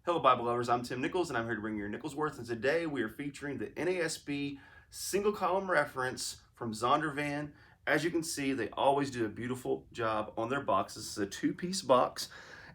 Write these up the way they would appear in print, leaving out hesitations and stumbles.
Hello Bible lovers, I'm Tim Nichols and I'm here to bring you your Nicholsworth, and today we are featuring the NASB single column reference from Zondervan. As you can see, they always do a beautiful job on their boxes. This is a two-piece box,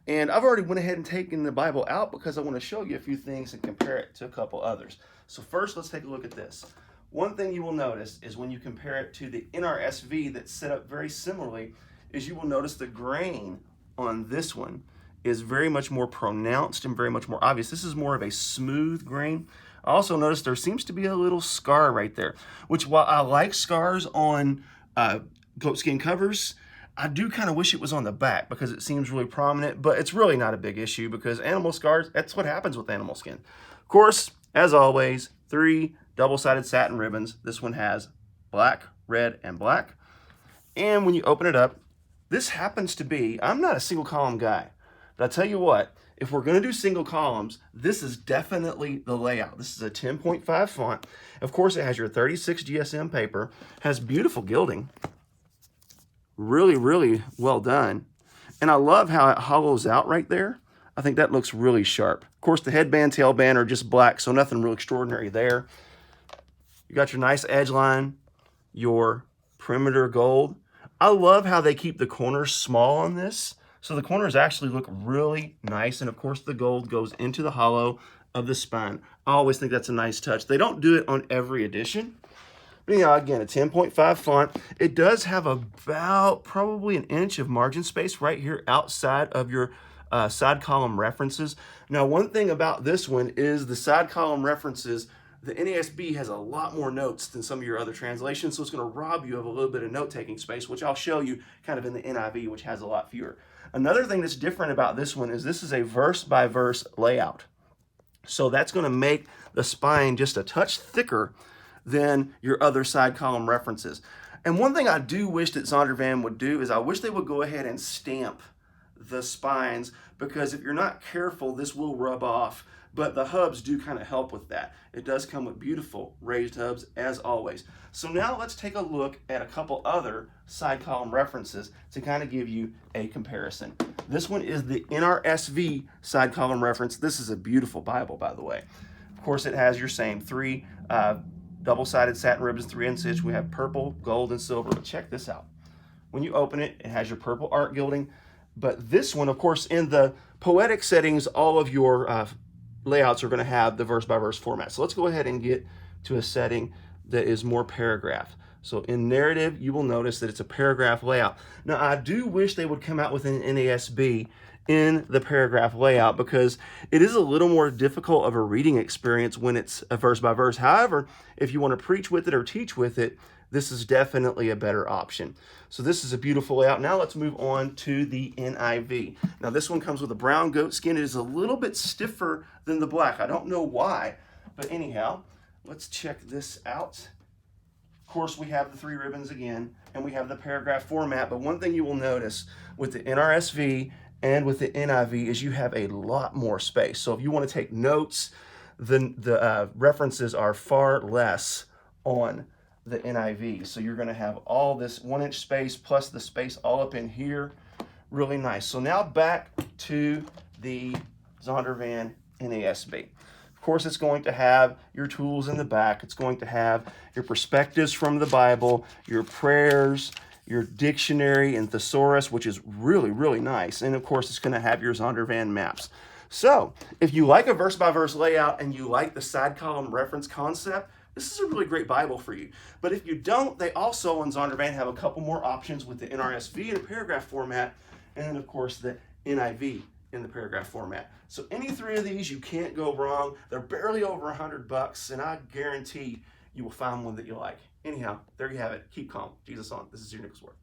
and I've already went ahead and taken the Bible out because I want to show you a few things and compare it to a couple others. So first, let's take a look at this. One thing you will notice is when you compare it to the NRSV that's set up very similarly, is you will notice the grain on this one is very much more pronounced and very much more obvious. This is more of a smooth grain. I also noticed there seems to be a little scar right there, which while I like scars on goatskin covers, I do kind of wish it was on the back because it seems really prominent, but it's really not a big issue because animal scars, that's what happens with animal skin. Of course, as always, 3 double-sided satin ribbons. This one has black, red, and black. And when you open it up, this happens to be, I'm not a single column guy, but I tell you what, if we're going to do single columns, this is definitely the layout. This is a 10.5 font. Of course, it has your 36 GSM paper, has beautiful gilding, really, really well done. And I love how it hollows out right there. I think that looks really sharp. Of course, the headband, tailband are just black, so nothing real extraordinary there. You got your nice edge line, your perimeter gold. I love how they keep the corners small on this. So the corners actually look really nice. And of course, the gold goes into the hollow of the spine. I always think that's a nice touch. They don't do it on every edition. But anyhow, again, a 10.5 font. It does have about probably an inch of margin space right here outside of your side column references. Now, one thing about this one is the side column references, the NASB has a lot more notes than some of your other translations, so it's going to rob you of a little bit of note-taking space, which I'll show you kind of in the NIV, which has a lot fewer. Another thing that's different about this one is this is a verse-by-verse layout. So that's going to make the spine just a touch thicker than your other side column references. And one thing I do wish that Zondervan would do is I wish they would go ahead and stamp the spines, because if you're not careful, this will rub off. But the hubs do kind of help with that. It does come with beautiful raised hubs as always. So now let's take a look at a couple other side column references to kind of give you a comparison. This one is the NRSV side column reference. This is a beautiful Bible, by the way. Of course, it has your same 3 double-sided satin ribbons, 3 inch. We have purple, gold, and silver. But check this out. When you open it, it has your purple art gilding. But this one, of course, in the poetic settings, all of your layouts are going to have the verse-by-verse format. So let's go ahead and get to a setting that is more paragraph. So in narrative, you will notice that it's a paragraph layout. Now, I do wish they would come out with an NASB in the paragraph layout because it is a little more difficult of a reading experience when it's a verse-by-verse. However, if you want to preach with it or teach with it, this is definitely a better option. So this is a beautiful layout. Now let's move on to the NIV. Now this one comes with a brown goat skin. It is a little bit stiffer than the black. I don't know why, but anyhow, let's check this out. Of course, we have the 3 ribbons again, and we have the paragraph format. But one thing you will notice with the NRSV and with the NIV is you have a lot more space. So if you want to take notes, the references are far less on the NIV. So you're going to have all this 1 inch space plus the space all up in here. Really nice. So now back to the Zondervan NASB. Of course, it's going to have your tools in the back. It's going to have your perspectives from the Bible, your prayers, your dictionary and thesaurus, which is really, really nice. And of course, it's going to have your Zondervan maps. So if you like a verse-by-verse layout and you like the side column reference concept, this is a really great Bible for you. But if you don't, they also on Zondervan have a couple more options with the NRSV in a paragraph format, and then of course the NIV in the paragraph format. So any 3 of these, you can't go wrong. They're barely over $100, and I guarantee you will find one that you like. Anyhow, there you have it. Keep calm. Jesus on. This is your Nicholsworth.